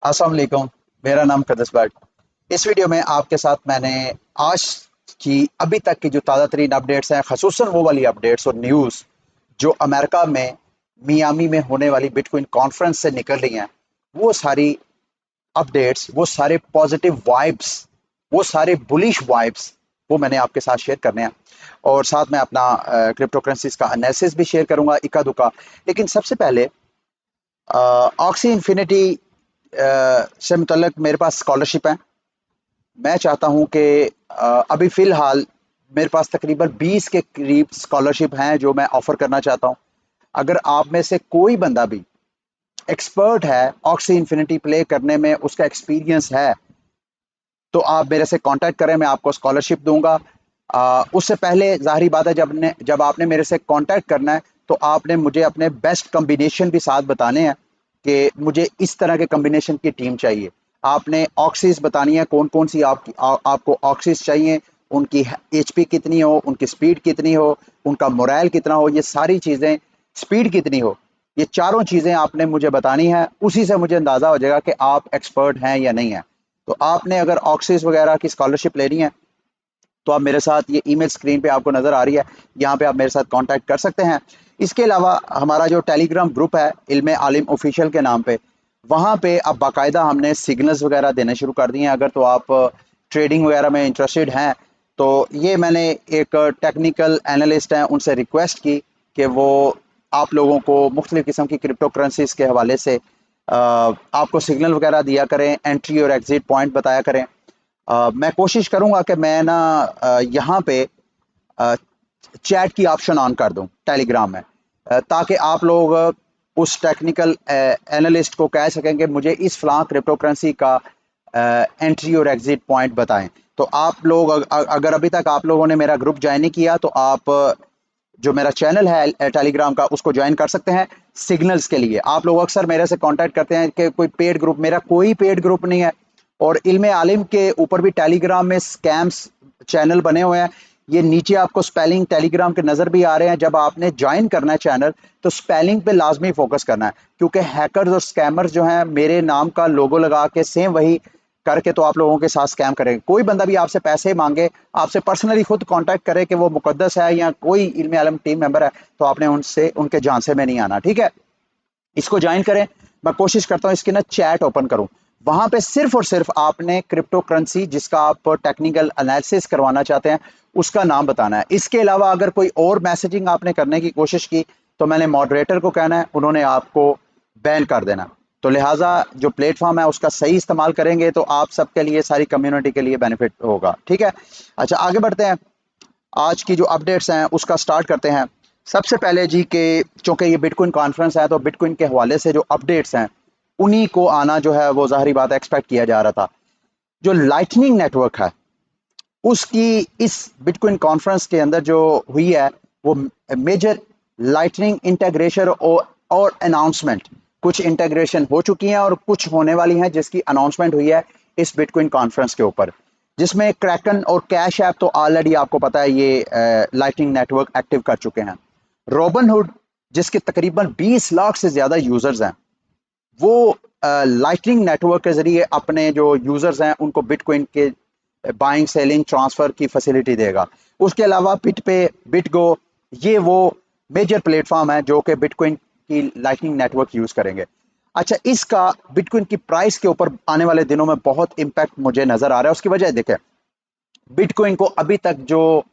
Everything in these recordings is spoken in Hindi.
अस्सलाम वालेकुम। मेरा नाम कदस बट। इस वीडियो में आपके साथ मैंने आज की अभी तक की जो ताज़ा तरीन अपडेट्स हैं, खसूसन वो वाली अपडेट्स और न्यूज़ जो अमेरिका में मियामी में होने वाली बिटकॉइन कॉन्फ्रेंस से निकल रही हैं, वो सारी अपडेट्स, वो सारे पॉजिटिव वाइब्स, वो सारे बुलिश वाइब्स, वो मैंने आपके साथ शेयर करने हैं। और साथ में अपना क्रिप्टो करेंसीज का एनालिसिस भी शेयर करूंगा इक्का दुक्का। लेकिन सबसे पहले ऑक्सी इन्फिनिटी से मुतल्लिक मेरे पास स्कॉलरशिप है। मैं चाहता हूं कि अभी फ़िलहाल मेरे पास तकरीबन 20 के करीब स्कॉलरशिप हैं जो मैं ऑफ़र करना चाहता हूं। अगर आप में से कोई बंदा भी एक्सपर्ट है, ऑक्सी इन्फिनिटी प्ले करने में उसका एक्सपीरियंस है, तो आप मेरे से कांटेक्ट करें, मैं आपको स्कॉलरशिप दूंगा। उससे पहले ज़ाहिर बात है, जब आपने मेरे से कांटेक्ट करना है तो आपने मुझे अपने बेस्ट कम्बिनेशन भी साथ बताने हैं कि मुझे इस तरह के कम्बिनेशन की टीम चाहिए। आपने ऑक्सीज बतानी है कौन कौन सी आपको ऑक्सीज चाहिए, उनकी एचपी कितनी हो, उनकी स्पीड कितनी हो, उनका मोरल कितना हो, ये सारी चीज़ें, स्पीड कितनी हो, ये चारों चीज़ें आपने मुझे बतानी है। उसी से मुझे अंदाज़ा हो जाएगा कि आप एक्सपर्ट हैं या नहीं है। तो आपने अगर ऑक्सीज वगैरह की स्कॉलरशिप लेनी है तो आप मेरे साथ, ये ईमेल स्क्रीन पे आपको नज़र आ रही है, यहाँ पे आप मेरे साथ कांटेक्ट कर सकते हैं। इसके अलावा हमारा जो टेलीग्राम ग्रुप है इल्म आलिम ऑफिशियल के नाम पे, वहाँ पे अब बाकायदा हमने सिग्नल्स वगैरह देने शुरू कर दिए हैं। अगर तो आप ट्रेडिंग वगैरह में इंटरेस्टेड हैं तो ये मैंने एक टेक्निकल एनालिस्ट हैं उनसे रिक्वेस्ट की कि वो आप लोगों को मुख्तलिफ़ किस्म की क्रिप्टो करेंसीज के हवाले से आपको सिग्नल वगैरह दिया करें, एंट्री और एग्जिट पॉइंट बताया करें। मैं कोशिश करूंगा कि मैं ना यहाँ पे चैट की ऑप्शन ऑन कर दूं टेलीग्राम में, ताकि आप लोग उस टेक्निकल एनालिस्ट को कह सकें कि मुझे इस फलां क्रिप्टो करेंसी का एंट्री और एग्जिट पॉइंट बताएं। तो आप लोग अगर अभी तक आप लोगों ने मेरा ग्रुप ज्वाइन नहीं किया तो आप जो मेरा चैनल है टेलीग्राम का उसको ज्वाइन कर सकते हैं। सिग्नल्स के लिए आप लोग अक्सर मेरे से कांटेक्ट करते हैं कि कोई पेड ग्रुप, मेरा कोई पेड ग्रुप नहीं है। और इल्म आलिम के ऊपर भी टेलीग्राम में स्कैम्स चैनल बने हुए हैं। ये नीचे आपको स्पेलिंग टेलीग्राम के नज़र भी आ रहे हैं। जब आपने ज्वाइन करना है चैनल तो स्पेलिंग पे लाजमी फोकस करना है, क्योंकि हैकर्स और स्कैमर्स जो हैं मेरे नाम का लोगो लगा के सेम वही करके तो आप लोगों के साथ स्कैम करेंगे। कोई बंदा भी आपसे पैसे मांगे, आपसे पर्सनली खुद कांटेक्ट करे कि वो मुकद्दस है या कोई इल्म आलम टीम मेंबर है, तो आपने उनसे उनके झांसे में नहीं आना, ठीक है। इसको ज्वाइन करें। मैं कोशिश करता हूँ इसकी ना चैट ओपन करूं। वहां पे सिर्फ और सिर्फ आपने क्रिप्टो करेंसी जिसका आप टेक्निकल एनालिसिस करवाना चाहते हैं उसका नाम बताना है। इसके अलावा अगर कोई और मैसेजिंग आपने करने की कोशिश की तो मैंने मॉडरेटर को कहना है, उन्होंने आपको बैन कर देना। तो लिहाजा जो प्लेटफॉर्म है उसका सही इस्तेमाल करेंगे तो आप सबके लिए, सारी कम्युनिटी के लिए बेनिफिट होगा, ठीक है। अच्छा, आगे बढ़ते हैं। आज की जो अपडेट्स हैं उसका स्टार्ट करते हैं। सबसे पहले जी के, चूंकि ये बिटकॉइन कॉन्फ्रेंस है तो बिटकॉइन के हवाले से जो अपडेट्स हैं उन्हीं को आना जो है वो ज़ाहिरी बात एक्सपेक्ट किया जा रहा था। जो लाइटनिंग नेटवर्क है उसकी इस बिटकॉइन कॉन्फ्रेंस के अंदर जो हुई है वो मेजर लाइटनिंग इंटीग्रेशन और अनाउंसमेंट, कुछ इंटीग्रेशन हो चुकी हैं और कुछ होने वाली हैं जिसकी अनाउंसमेंट हुई है इस बिटकॉइन कॉन्फ्रेंस के ऊपर, जिसमें क्रैकन और कैश ऐप तो ऑलरेडी आपको पता है ये लाइटनिंग नेटवर्क एक्टिव कर चुके हैं। रोबनहुड जिसके तकरीबन 20 लाख से ज़्यादा यूज़र्स हैं, वो लाइटनिंग नेटवर्क के ज़रिए अपने जो यूज़र्स हैं उनको बिटकॉइन के बाइंग सेलिंग ट्रांसफ़र की फैसिलिटी देगा। उसके अलावा बिटगो, ये वो मेजर प्लेटफॉर्म है जो कि बिटकॉइन की लाइटनिंग नेटवर्क यूज़ करेंगे। अच्छा, इसका बिटकॉइन की प्राइस के ऊपर आने वाले दिनों में बहुत इम्पैक्ट मुझे नज़र आ रहा है। उसकी वजह देखें, बिटकॉइन को अभी तक जो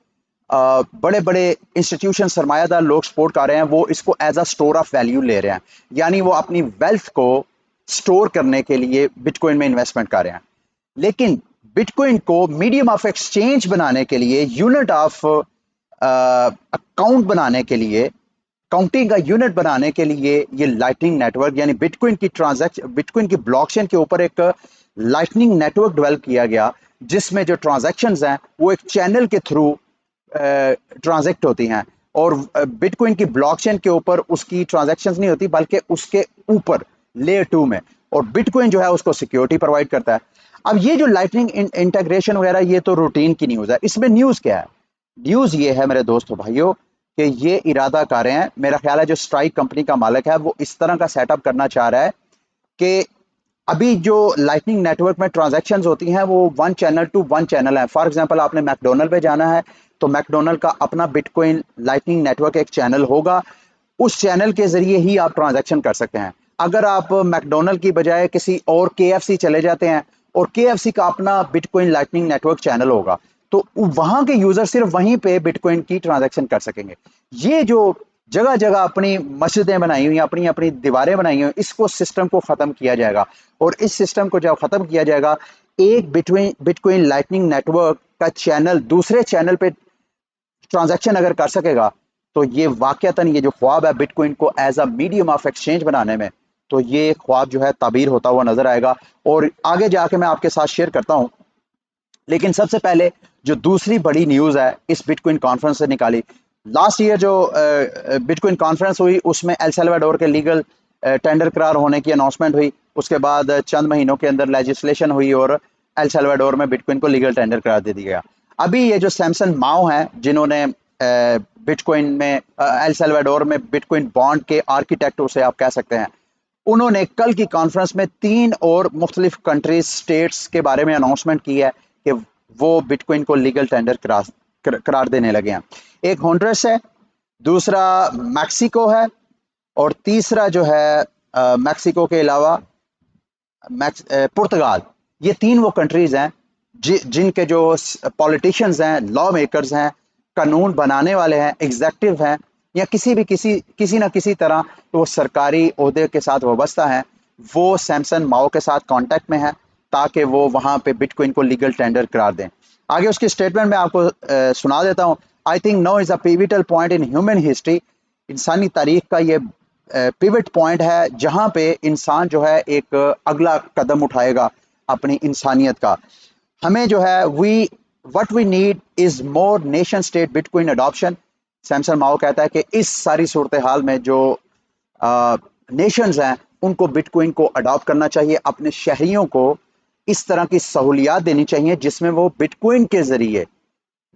बड़े बड़े इंस्टीट्यूशन सरमायादार लोग सपोर्ट कर रहे हैं वो इसको as a store of value ले रहे हैं, यानी वो अपनी वेल्थ को स्टोर करने के लिए बिटकॉइन में इन्वेस्टमेंट कर रहे हैं। लेकिन बिटकॉइन को मीडियम ऑफ एक्सचेंज बनाने के लिए, यूनिट ऑफ अकाउंट बनाने के लिए, काउंटिंग का यूनिट बनाने के लिए ये लाइटनिंग नेटवर्क यानी बिटकॉइन की ब्लॉकचेन के ऊपर एक लाइटनिंग नेटवर्क डेवलप किया गया, जिसमें जो ट्रांजैक्शंस हैं वो एक चैनल के थ्रू ट्रांजैक्ट होती हैं। और बिटकॉइन की ब्लॉकचेन के ऊपर उसकी ट्रांजैक्शंस नहीं होती बल्कि उसके ऊपर लेयर 2 में, और बिटकॉइन जो है उसको सिक्योरिटी प्रोवाइड करता है। अब ये जो लाइटनिंग इंटीग्रेशन वगैरह ये तो रूटीन की न्यूज़ है। इसमें न्यूज़ क्या है? न्यूज़ ये है मेरे दोस्तों भाइयों कि ये इरादा कर रहे हैं, मेरा ख्याल है जो स्ट्राइक कंपनी का मालिक है वो इस तरह का सेटअप करना चाह रहा है कि अभी जो लाइटनिंग नेटवर्क में ट्रांजैक्शंस होती हैं वो one channel to one channel है। फॉर एग्जांपल आपने मैकडोनल्ड पे जाना है तो मैकडोनल्ड का अपना बिटकॉइन लाइटनिंग नेटवर्क एक चैनल होगा, उस चैनल के जरिए ही आप ट्रांजैक्शन कर सकते हैं। अगर आप मैकडोनल्ड की बजाय किसी और केएफसी चले जाते हैं और केएफसी का अपना बिटकॉइन लाइटनिंग नेटवर्क चैनल होगा तो वहां के यूजर सिर्फ वहीं पे बिटकॉइन की ट्रांजैक्शन कर सकेंगे। ये जो जगह जगह अपनी मस्जिदें बनाई हुई, अपनी अपनी दीवारें बनाई हुई, इसको सिस्टम को खत्म किया जाएगा। और इस सिस्टम को जब खत्म किया जाएगा, एक बिटकॉइन लाइटनिंग नेटवर्क का चैनल दूसरे चैनल पे ट्रांजैक्शन अगर कर सकेगा तो ये वाकयातन ये जो ख्वाब है बिटकॉइन को as a medium of exchange बनाने में, तो ये ख्वाब जो है ताबीर होता हुआ नजर आएगा। और आगे जाके मैं आपके साथ शेयर करता हूं। लेकिन सबसे पहले जो दूसरी बड़ी न्यूज है इस बिटकॉइन कॉन्फ्रेंस से निकाली, लास्ट ईयर जो बिटकॉइन कॉन्फ्रेंस हुई उसमें एल सल्वाडोर के लीगल टेंडर करार होने की अनाउंसमेंट हुई। उसके बाद चंद महीनों के अंदर लेजिस्लेशन हुई और एल सल्वाडोर में बिटकॉइन को लीगल टेंडर करार दे दिया गया। अभी ये जो सैमसन माओ हैं जिन्होंने बिटकॉइन में एल सल्वाडोर में बिटकॉइन बॉन्ड के आर्किटेक्ट उसे आप कह सकते हैं, उन्होंने कल की कॉन्फ्रेंस में 3 और मुख्तलिफ कंट्रीज स्टेट्स के बारे में अनाउंसमेंट की है कि वो बिटकॉइन को लीगल टेंडर करार देने लगे हैं। एक होंडुरस है, दूसरा मैक्सिको है और तीसरा जो है मैक्सिको के अलावा पुर्तगाल। ये 3 वो कंट्रीज हैं जिनके जो पॉलिटिशियंस हैं, लॉ मेकर्स हैं, कानून बनाने वाले हैं, एग्जेक्टिव हैं या किसी ना किसी तरह तो वो सरकारी ओहदे के साथ वाबस्ता हैं, वो सैमसन माओ के साथ कांटेक्ट में है ताकि वो वहां पे बिटकॉइन को लीगल टेंडर करार दें। आगे उसकी स्टेटमेंट में आपको सुना देता हूं। I think now is a pivotal point in human history. इंसानी तारीख का ये पिवट पॉइंट है जहां पे इंसान जो है एक अगला कदम उठाएगा अपनी इंसानियत का। हमें जो है what we need is more nation state bitcoin adoption. Samson Mow कहता है कि इस सारी सूरत हाल में जो नेशंस हैं उनको बिटकॉइन को अडॉप्ट करना चाहिए, अपने शहरियों को इस तरह की सहूलियात देनी चाहिए जिसमें वो बिटकॉइन के जरिए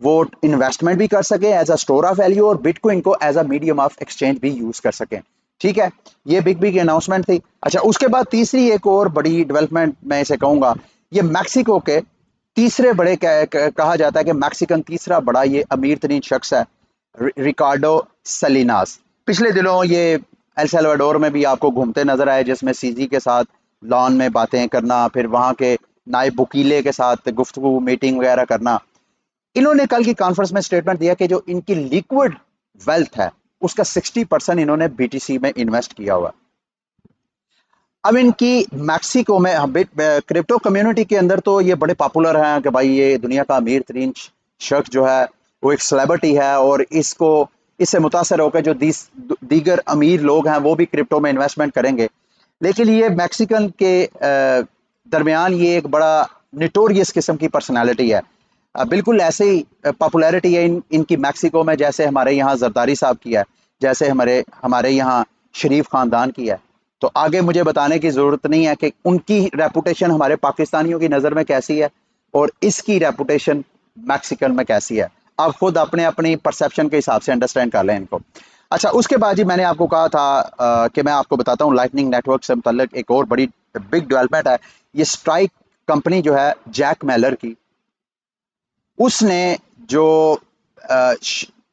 वो इन्वेस्टमेंट भी कर सके as a store of value और बिटकॉइन को as a medium of exchange भी यूज कर सकें। ठीक है, ये बिग अनाउंसमेंट थी। अच्छा, उसके बाद तीसरी एक और बड़ी डेवलपमेंट मैं इसे कहूंगा, ये मैक्सिको के तीसरे बड़े कहा जाता है कि मैक्सिकन तीसरा बड़ा ये अमीर तरीन शख्स है, रिकार्डो सलीनास। पिछले दिनों ये एल सल्वाडोर में भी आपको घूमते नजर आए जिसमें सीजी के साथ लॉन में बातें करना, फिर वहां के नायब वकीले के साथ गुफ्तगू मीटिंग वगैरह करना। इन्होंने कल की कॉन्फ्रेंस में स्टेटमेंट दिया कि जो इनकी लिक्विड वेल्थ है उसका 60% इन्होंने बीटीसी में इन्वेस्ट किया हुआ। अब इनकी मैक्सिको में क्रिप्टो कम्युनिटी के अंदर तो ये बड़े पॉपुलर हैं कि भाई ये दुनिया का अमीर तरीन शख्स जो है वो एक सेलिब्रिटी है और इसको इससे मुतासर होकर जो दीगर अमीर लोग हैं वो भी क्रिप्टो में इन्वेस्टमेंट करेंगे। लेकिन ये मैक्सिकन के दरमियान ये एक बड़ा निटोरियस किस्म की पर्सनालिटी है। बिल्कुल ऐसे ही पॉपुलैरिटी है इनकी मैक्सिको में जैसे हमारे यहाँ जरदारी साहब की है, जैसे हमारे हमारे यहाँ शरीफ खानदान की है। तो आगे मुझे बताने की ज़रूरत नहीं है कि उनकी रेपुटेशन हमारे पाकिस्तानियों की नज़र में कैसी है और इसकी रेपुटेशन मैक्सिकन में कैसी है। आप खुद अपने अपनी परसेप्शन के हिसाब से अंडरस्टैंड कर लें इनको। अच्छा, उसके बाद ही मैंने आपको कहा था कि मैं आपको बताता हूँ लाइटनिंग नेटवर्क से मुतल्लिक एक और बड़ी बिग डेवलपमेंट है। ये स्ट्राइक कंपनी जो है जैक मेलर की, उसने जो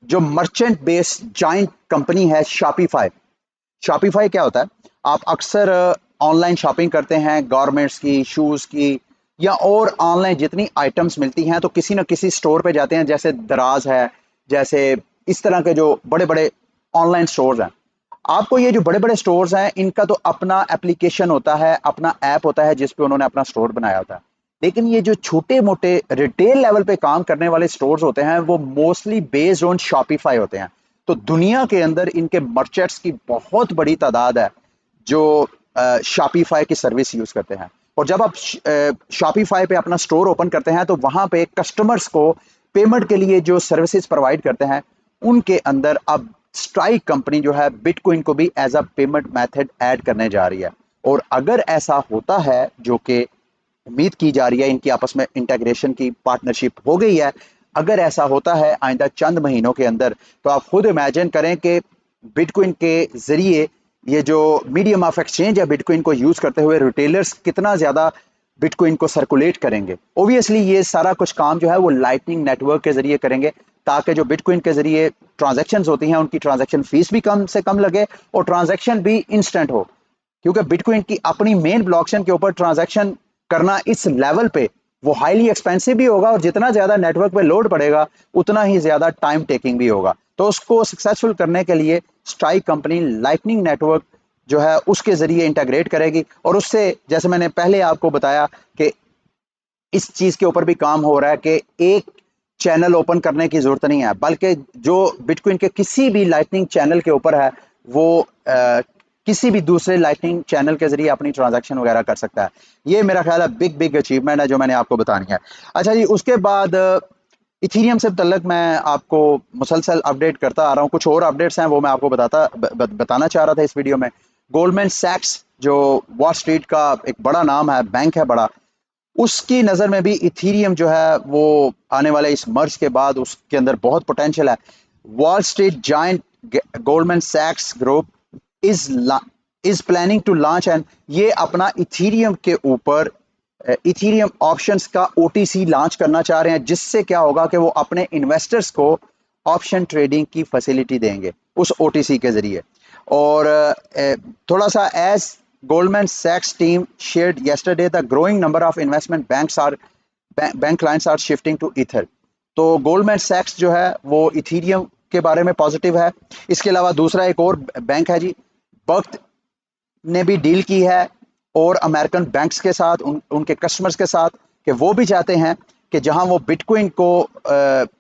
जो मर्चेंट बेस्ड जाइंट कंपनी है शॉपिफाई। शॉपिफाई क्या होता है? आप अक्सर ऑनलाइन शॉपिंग करते हैं गारमेंट्स की, शूज की या और ऑनलाइन जितनी आइटम्स मिलती हैं तो किसी न किसी स्टोर पे जाते हैं, जैसे दराज है, जैसे इस तरह के जो बड़े बड़े ऑनलाइन स्टोर्स हैं। आपको ये जो बड़े बड़े स्टोर्स हैं इनका तो अपना एप्लीकेशन होता है, अपना ऐप होता है जिस पे उन्होंने अपना स्टोर बनाया होता है। लेकिन ये जो छोटे मोटे रिटेल लेवल पे काम करने वाले स्टोर्स होते हैं वो मोस्टली बेस्ड ऑन शॉपिफाई होते हैं। तो दुनिया के अंदर इनके मर्चेंट्स की बहुत बड़ी तादाद है जो शॉपिफाई की सर्विस यूज करते हैं। और जब आप शॉपिफाई पे अपना स्टोर ओपन करते हैं तो वहां पे कस्टमर्स को पेमेंट के लिए जो सर्विसेज प्रोवाइड करते हैं उनके अंदर अब स्ट्राइक कंपनी जो है बिटकॉइन को भी as a payment method add करने जा रही है। और अगर ऐसा होता है, जो कि उम्मीद की जा रही है, इनकी आपस में इंटेग्रेशन की पार्टनरशिप हो गई है, अगर ऐसा होता है आइंदा चंद महीनों के अंदर, तो आप खुद इमेजिन करें कि बिटकॉइन के जरिए ये जो मीडियम ऑफ एक्सचेंज है बिटकॉइन को यूज करते हुए रिटेलर्स कितना ज्यादा बिटकॉइन को सर्कुलेट करेंगे। ओबियसली ये सारा कुछ काम जो है वो लाइटनिंग नेटवर्क के जरिए करेंगे, ताकि जो बिटकॉइन के जरिए ट्रांजैक्शन होती हैं उनकी ट्रांजैक्शन फीस भी कम से कम लगे और ट्रांजैक्शन भी इंस्टेंट हो। क्योंकि बिटकॉइन की अपनी मेन ब्लॉकचेन के ऊपर ट्रांजैक्शन करना इस लेवल पे वो हाईली एक्सपेंसिव भी होगा, और जितना ज्यादा नेटवर्क पे लोड पड़ेगा उतना ही ज्यादा टाइम टेकिंग भी होगा। तो उसको सक्सेसफुल करने के लिए स्ट्राइक कंपनी लाइटनिंग नेटवर्क जो है उसके जरिए इंटीग्रेट करेगी, और उससे जैसे मैंने पहले आपको बताया कि इस चीज के ऊपर भी काम हो रहा है कि एक चैनल ओपन करने की जरूरत नहीं है, बल्कि जो बिटकॉइन के किसी भी लाइटनिंग चैनल के ऊपर है वो किसी भी दूसरे लाइटनिंग चैनल के जरिए अपनी ट्रांजैक्शन वगैरह कर सकता है। ये मेरा ख्याल है बिग बिग अचीवमेंट है जो मैंने आपको बतानी है। अच्छा जी, उसके बाद इथीरियम से मुतल्लिक मैं आपको मुसलसल अपडेट करता आ रहा हूँ। कुछ और अपडेट्स हैं वो मैं आपको बताना चाह रहा था इस वीडियो में। गोल्डमैन सैक्स जो वॉल स्ट्रीट का एक बड़ा नाम है, बैंक है बड़ा, उसकी नज़र में भी इथीरियम जो है वो आने वाले इस मर्ज के बाद उसके अंदर बहुत पोटेंशियल है। वॉल स्ट्रीट जायंट गोल्डमैन सैक्स group is is planning to launch, and ये अपना इथीरियम के ऊपर इथीरियम ऑप्शंस का ओटीसी लॉन्च करना चाह रहे हैं, जिससे क्या होगा कि वो अपने इन्वेस्टर्स को ऑप्शन ट्रेडिंग की फैसिलिटी देंगे उस ओटीसी के जरिए। और थोड़ा सा as Goldman Sachs team shared yesterday the growing number of investment bank clients are shifting to Ether। तो Goldman Sachs जो है वो इथीरियम के बारे में पॉजिटिव है। इसके अलावा दूसरा एक और बैंक है जी, बर्क ने भी डील की है और अमेरिकन बैंक्स के साथ उनके कस्टमर्स के साथ, कि वो भी चाहते हैं कि जहां वो बिटकॉइन को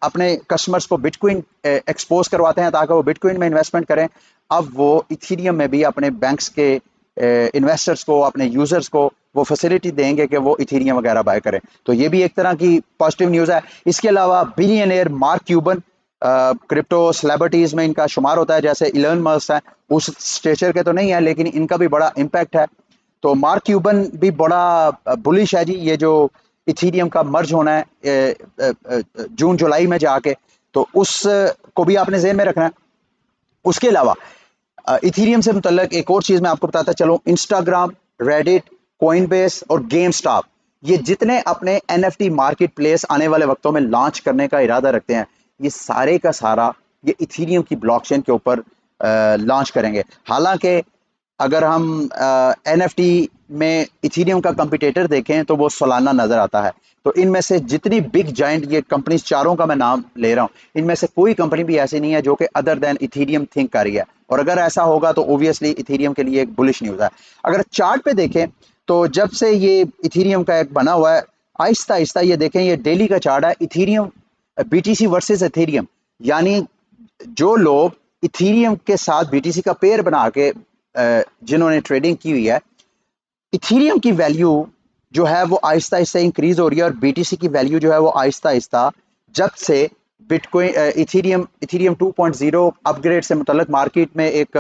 अपने कस्टमर्स को बिटकॉइन एक्सपोज करवाते हैं ताकि वो बिटकॉइन में इन्वेस्टमेंट करें, अब वो इथीरियम में भी अपने बैंक्स के इन्वेस्टर्स को, अपने यूजर्स को वो फैसिलिटी देंगे कि वो इथीरियम वगैरह बाय करें। तो ये भी एक तरह की पॉजिटिव न्यूज़ है। इसके अलावा billionaire mark Cuban crypto celebrities में इनका शुमार होता है, जैसे इलन मस्क है, उस स्टेचर के तो नहीं है लेकिन इनका भी बड़ा इम्पैक्ट है। तो मार्क क्यूबन भी बड़ा बुलिश है जी, ये जो इथीरियम का मर्ज होना है जून जुलाई में जाके, तो उस को भी आपने ज़हन में रखना है। उसके अलावा इथीरियम से मुतल्लिक एक और चीज़ मैं आपको बताता चलूँ, इंस्टाग्राम, रेडिट, कोइनबेस और गेम स्टॉप, ये जितने अपने एनएफटी मार्केट प्लेस आने वाले वक्तों में लॉन्च करने का इरादा रखते हैं, ये सारे का सारा ये इथीरियम की ब्लॉकचेन के ऊपर लॉन्च करेंगे। हालांकि अगर हम एनएफटी में इथीरियम का कंपटीटर देखें तो वो सोलाना नजर आता है। तो इनमें से जितनी बिग जाइंट ये कंपनीज चारों का मैं नाम ले रहा हूँ, इनमें से कोई कंपनी भी ऐसी नहीं है जो कि अदर देन इथीरियम थिंक कर रही है, और अगर ऐसा होगा तो ओबियसली इथीरियम के लिए एक बुलिश न्यूज़ है। अगर चार्ट पे देखें तो जब से ये इथीरियम का एक बना हुआ है, आहिस्ता आहिस्ता ये देखें, ये डेली का चार्ट है इथीरियम बीटीसी वर्सेस इथीरियम, यानी जो लोग इथीरियम के साथ बीटीसी का पेयर बना के जिन्होंने ट्रेडिंग की हुई है, इथीरियम की वैल्यू जो है वो आहिस्ता आहिस्ता इंक्रीज हो रही है, और बीटीसी की वैल्यू जो है वो आहिस्ता आहिस्ता जब से बिटकॉइन इथीरियम 2.0 अपग्रेड से मुतल्लिक मार्केट में एक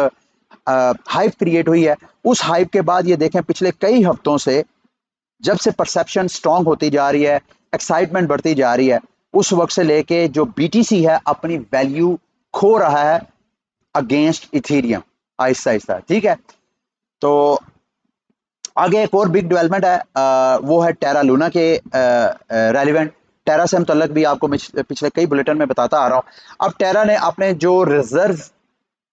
हाइप क्रिएट हुई है, उस हाइप के बाद ये देखें पिछले कई हफ्तों से जब से परसेप्शन स्ट्रांग होती जा रही है, एक्साइटमेंट बढ़ती जा रही है, उस वक्त से लेके जो बीटीसी है अपनी वैल्यू खो रहा है अगेंस्ट इथीरियम आहिस्ता आहिस्ता। ठीक है, तो आगे एक और बिग डेवलपमेंट है, वो है टेरा लूना के रेलिवेंट। टेरा से मुतल्लिक भी आपको पिछले कई बुलेटिन में बताता आ रहा हूँ। अब टेरा ने अपने जो रिजर्व,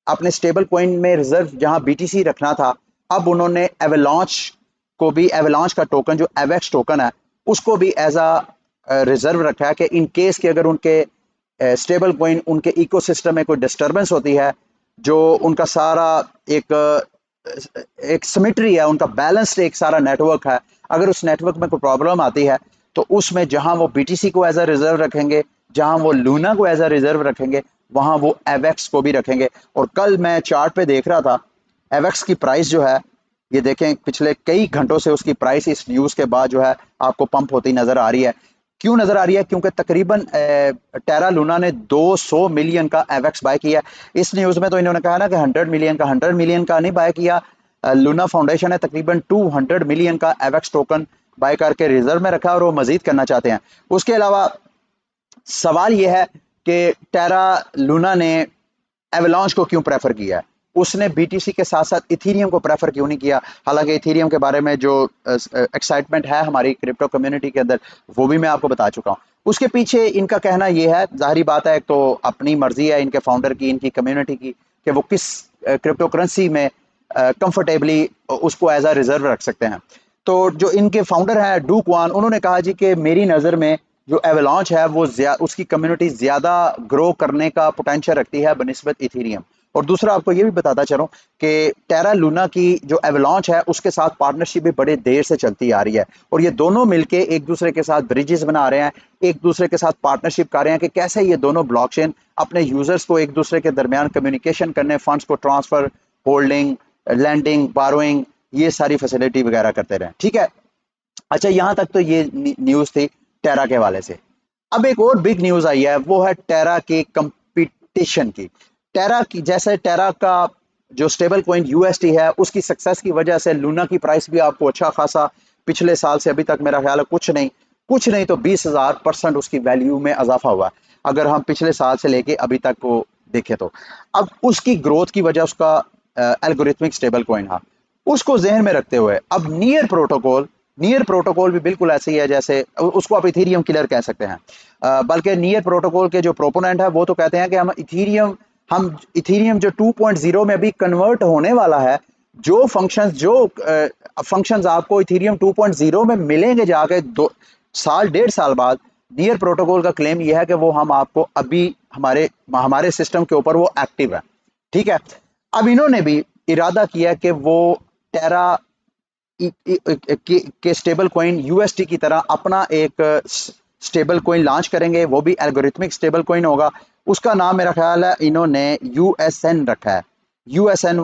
अपने स्टेबल कॉइन में रिजर्व जहां बीटीसी रखना था, अब उन्होंने एवेलॉन्च को भी, एवेलॉन्च का टोकन जो एवेक्स टोकन है उसको भी एज अ रिजर्व रखा है कि इन केस के अगर उनके स्टेबल कॉइन, उनके इकोसिस्टम में कोई डिस्टर्बेंस होती है, जो उनका सारा एक सिमेट्री है, उनका बैलेंस्ड एक सारा नेटवर्क है, अगर उस नेटवर्क में कोई प्रॉब्लम आती है तो उसमें जहां वो बीटीसी को एज अ रिजर्व रखेंगे, जहां वो लूना को एज अ रिजर्व रखेंगे, वहां वो एवेक्स को भी रखेंगे। और कल मैं चार्ट पे देख रहा था, एवेक्स की प्राइस जो है, ये देखें पिछले कई घंटों से उसकी प्राइस इस न्यूज़ के बाद जो है आपको पंप होती नजर आ रही है। क्यों नजर आ रही है? क्योंकि तकरीबन टेरा लूना ने 200 मिलियन का एवेक्स बाय किया। इस न्यूज़ में तो इन्होंने कहा ना कि 100 मिलियन का नहीं बाय किया। लूना फाउंडेशन ने तकरीबन 200 मिलियन का एवेक्स टोकन बाय करके रिजर्व में रखा और वो मजीद करना चाहते हैं। उसके अलावा सवाल यह है कि टेरा लूना ने एवलांच को क्यों प्रेफर किया है? उसने बीटीसी के साथ साथ इथीरियम को प्रेफर क्यों नहीं किया। हालांकि इथीरियम के बारे में जो एक्साइटमेंट है हमारी क्रिप्टो कम्युनिटी के अंदर वो भी मैं आपको बता चुका हूँ। उसके पीछे इनका कहना ये है, जाहिर बात है, एक तो अपनी मर्जी है इनके फाउंडर की, इनकी कम्युनिटी की, कि वो किस क्रिप्टो करेंसी में कंफर्टेबली उसको एज अ रिजर्व रख सकते हैं। तो जो इनके फाउंडर हैं डू क्वान, उन्होंने कहा जी कि मेरी नज़र में जो एवलांच है वो उसकी कम्युनिटी ज़्यादा ग्रो करने का पोटेंशियल रखती है बनिस्बत इथीरियम। और दूसरा आपको ये भी बताता चलूं कि टेरा लूना की जो एवलांच है उसके साथ पार्टनरशिप भी बड़े देर से चलती आ रही है, और ये दोनों मिलके एक दूसरे के साथ ब्रिजेस बना रहे हैं, एक दूसरे के साथ पार्टनरशिप कर रहे हैं कि कैसे ये दोनों ब्लॉकचेन अपने यूजर्स को एक दूसरे के दरमियान कम्युनिकेशन करने, फंड्स को ट्रांसफर, होल्डिंग, लैंडिंग, बारोइंग, ये सारी फैसिलिटी वगैरह करते रहे। ठीक है, अच्छा यहाँ तक तो ये न्यूज थी टेरा के हवाले से। अब एक और बिग न्यूज आई है, वो है टेरा की कंपटीशन की। टेरा की, जैसे टेरा का जो स्टेबल कॉइन यूएसटी है उसकी सक्सेस की वजह से लूना की प्राइस भी आपको अच्छा खासा पिछले साल से अभी तक मेरा ख्याल है कुछ नहीं तो 20,000% उसकी वैल्यू में इजाफा हुआ, अगर हम पिछले साल से लेके अभी तक को देखें तो। अब उसकी ग्रोथ की वजह उसका एल्गोरिथमिक स्टेबल कॉइन है, उसको जहन में रखते हुए अब नियर प्रोटोकॉल भी बिल्कुल ऐसे ही है जैसे उसको आप इथीरियम किलर कह सकते हैं। बल्कि नियर प्रोटोकॉल के जो प्रोपोनेंट है वो तो कहते हैं कि हम इथीरियम जो 2.0 में अभी कन्वर्ट होने वाला है, जो फंक्शंस आपको इथीरियम 2.0 में मिलेंगे जाके 1.5 साल बाद, नियर प्रोटोकॉल का क्लेम यह है कि वो हम आपको अभी हमारे सिस्टम के ऊपर वो एक्टिव है। ठीक है, अब इन्होंने भी इरादा किया कि वो टेरा के स्टेबल कॉइन यूएसटी की तरह अपना एक स्टेबल कॉइन लॉन्च करेंगे, वो भी एल्गोरिथमिक स्टेबल कॉइन होगा। उसका नाम मेरा ख्याल है इन्होंने यूएसएन रखा है, यूएसएन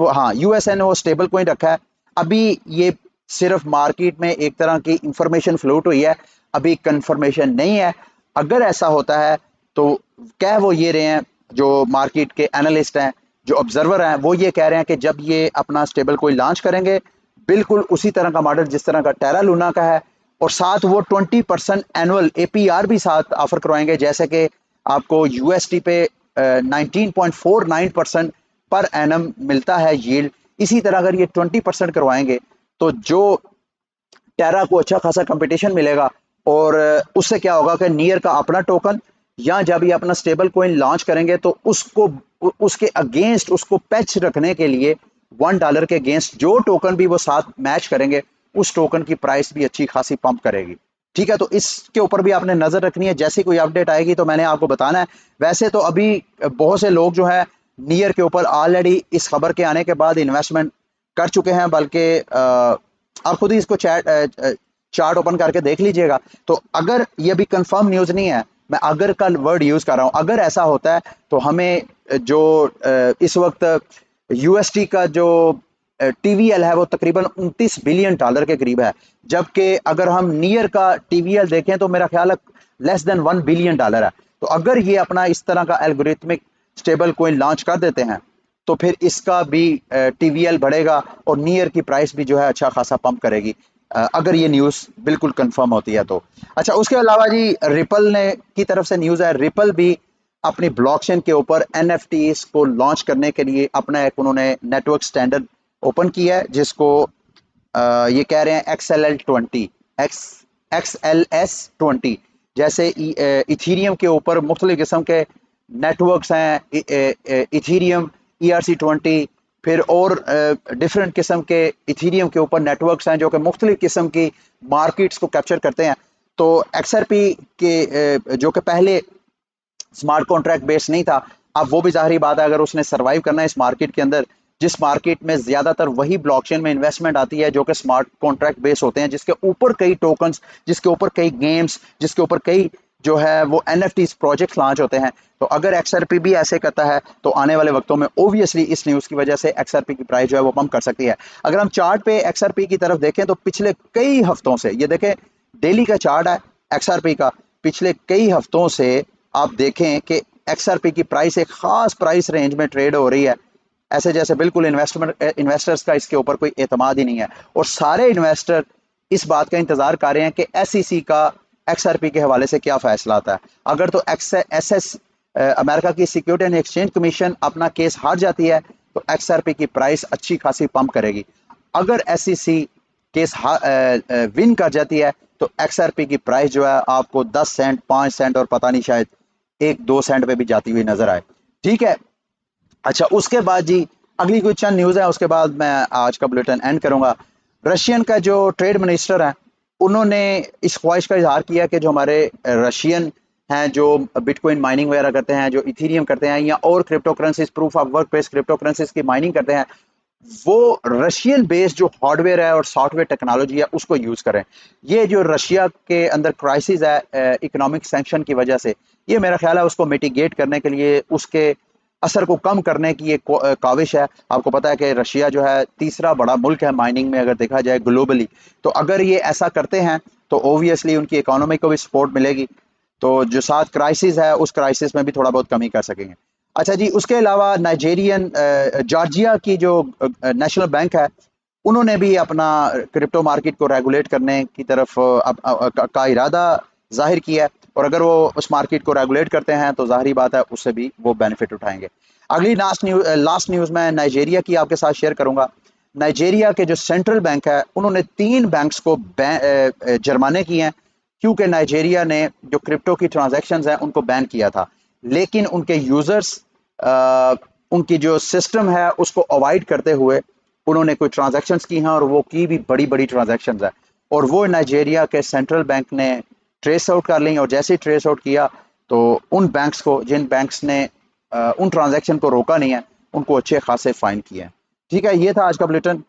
वो स्टेबल कॉइन रखा है। अभी ये सिर्फ मार्केट में एक तरह की इंफॉर्मेशन फ्लोट हुई है, अभी कंफर्मेशन नहीं है। अगर ऐसा होता है तो कह वो ये रहे हैं, जो मार्केट के एनालिस्ट हैं, जो ऑब्जर्वर हैं, वो ये कह रहे हैं कि जब ये अपना स्टेबल कॉइन लॉन्च करेंगे बिल्कुल उसी तरह का मॉडल जिस तरह का टेरा लूना का है, और साथ वो 20% एनुअल एपीआर भी साथ ऑफर करवाएंगे, जैसे कि आपको यूएसटी पे 19.49% पर एनम मिलता है यील्ड। इसी तरह अगर ये 20% करवाएंगे तो जो टेरा को अच्छा खासा कंपटीशन मिलेगा, और उससे क्या होगा कि नियर का अपना टोकन, या जब ये अपना स्टेबल कॉइन लॉन्च करेंगे तो उसके अगेंस्ट उसको पैच रखने के लिए $1 के अगेंस्ट जो टोकन भी वो साथ मैच करेंगे, उस टोकन की प्राइस भी अच्छी खासी पंप करेगी। ठीक है, तो इसके ऊपर भी आपने नजर रखनी है, जैसी कोई अपडेट आएगी तो मैंने आपको बताना है। वैसे तो अभी बहुत से लोग जो है नियर के ऊपर ऑलरेडी इस खबर के आने के बाद इन्वेस्टमेंट कर चुके हैं, बल्कि आप खुद ही इसको चार्ट ओपन करके देख लीजिएगा। तो अगर ये अभी कंफर्म न्यूज नहीं है, मैं अगर का वर्ड यूज कर रहा हूं, अगर ऐसा होता है तो हमें जो इस वक्त यूएसटी का जो टीवीएल है वो तकरीबन $29 बिलियन के करीब है, जबकि अगर हम नियर का टीवीएल देखें तो मेरा ख्याल है लेस देन $1 बिलियन है। तो अगर ये अपना इस तरह का एल्गोरिथमिक स्टेबल कोइन लॉन्च कर देते हैं तो फिर इसका भी टीवीएल बढ़ेगा और नियर की प्राइस भी जो है अच्छा खासा पंप करेगी, अगर ये न्यूज़ बिल्कुल कंफर्म होती है तो। अच्छा, उसके अलावा जी रिपल ने की तरफ से न्यूज़ है, रिपल भी अपनी ब्लॉकचेन के ऊपर एनएफटीज को लॉन्च करने के लिए अपना एक उन्होंने नेटवर्क स्टैंडर्ड ओपन किया है, जिसको ये कह रहे हैं XLS20। जैसे इथीरियम के ऊपर मुख्तलिफ किस्म के नेटवर्क्स हैं, इथीरियम ERC20, फिर और डिफरेंट किस्म के इथीरियम के ऊपर नेटवर्क्स हैं जो कि मुख्तलिफ किस्म की मार्केट्स को कैप्चर करते हैं। तो XRP के जो कि पहले स्मार्ट कॉन्ट्रैक्ट बेस नहीं था, अब वो भी जाहिर बात है अगर उसने सर्वाइव करना है इस मार्केट के अंदर, जिस मार्केट में ज्यादातर वही ब्लॉकचेन में इन्वेस्टमेंट आती है जो कि स्मार्ट कॉन्ट्रैक्ट बेस होते हैं, जिसके ऊपर कई टोकन्स, जिसके ऊपर कई गेम्स, जिसके ऊपर कई जो है वो NFTs प्रोजेक्ट लॉन्च होते हैं। तो अगर XRP भी ऐसे करता है तो आने वाले वक्तों में ओब्वियसली इस न्यूज़ की वजह से XRP की प्राइस जो है वो पंप कर सकती है। अगर हम चार्ट पे XRP की तरफ देखें तो पिछले कई हफ्तों से, ये देखें डेली का चार्ट है XRP का, पिछले कई हफ्तों से आप देखें कि XRP की प्राइस एक खास प्राइस रेंज में ट्रेड हो रही है, ऐसे जैसे बिल्कुल इन्वेस्टर्स का इसके ऊपर कोई एतमाद ही नहीं है, और सारे इन्वेस्टर इस बात का इंतजार कर रहे हैं कि SEC का XRP के हवाले से क्या फैसला आता है। अगर तो अमेरिका की सिक्योरिटी एंड एक्सचेंज कमीशन अपना केस हार जाती है तो XRP की प्राइस अच्छी खासी पंप करेगी। अगर SEC केस विन कर जाती है तो XRP की प्राइस जो है आपको 10 सेंट, 5 सेंट और पता नहीं शायद 1-2 सेंट पे भी जाती हुई नजर आए। ठीक है। अच्छा, उसके बाद जी अगली कुछ चंद न्यूज़ है, उसके बाद मैं आज का बुलेटिन एंड करूंगा। रशियन का जो ट्रेड मिनिस्टर है, उन्होंने इस ख्वाहिश का इजहार किया कि जो हमारे रशियन हैं जो बिटकॉइन माइनिंग वगैरह करते हैं, जो इथीरियम करते हैं या और crypto currencies, proof of work based crypto currencies की माइनिंग करते हैं, वो रशियन बेस्ड जो हार्डवेयर है और सॉफ्टवेयर टेक्नोलॉजी है उसको यूज करें। ये जो रशिया के अंदर क्राइसिस है इकोनॉमिक सैंक्शन की वजह से, ये मेरा ख्याल है उसको मिटिगेट करने के लिए, उसके असर को कम करने की एक काविश है। आपको पता है कि रशिया जो है तीसरा बड़ा मुल्क है माइनिंग में अगर देखा जाए ग्लोबली। तो अगर ये ऐसा करते हैं तो ऑब्वियसली उनकी इकोनॉमी को भी सपोर्ट मिलेगी। तो जो साथ क्राइसिस है उस क्राइसिस में भी थोड़ा बहुत कमी कर सकेंगे। अच्छा जी, उसके अलावा नाइजेरियन जॉर्जिया की जो नेशनल बैंक है, उन्होंने भी अपना क्रिप्टो मार्केट को रेगुलेट करने की तरफ का इरादा जाहिर किया है। और अगर वो उस मार्केट को रेगुलेट करते हैं तो जाहिर बात है उससे भी वो बेनिफिट उठाएंगे। अगली लास्ट न्यूज़ मैं नाइजेरिया की आपके साथ शेयर करूंगा। नाइजेरिया के जो सेंट्रल बैंक है उन्होंने 3 बैंक्स को जुर्माने किए हैं, क्योंकि नाइजेरिया ने जो क्रिप्टो की ट्रांजैक्शंस हैं उनको बैन किया था, लेकिन उनके यूजर्स उनकी जो सिस्टम है उसको अवॉइड करते हुए उन्होंने कोई ट्रांजैक्शंस की हैं, और वो की भी बड़ी बड़ी ट्रांजैक्शंस है, और वो नाइजेरिया के सेंट्रल बैंक ने ट्रेस आउट कर ली। और जैसे ही ट्रेस आउट किया तो उन बैंक्स को, जिन बैंक्स ने उन ट्रांजैक्शन को रोका नहीं है, उनको अच्छे खासे फाइन किए हैं। ठीक है, ये था आज का बुलेटिन।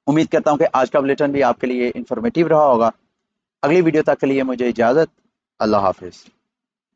उम्मीद करता हूँ कि आज का बुलेटिन भी आपके लिए इंफॉर्मेटिव रहा होगा। अगली वीडियो तक के लिए मुझे इजाज़त। अल्लाह हाफिज़।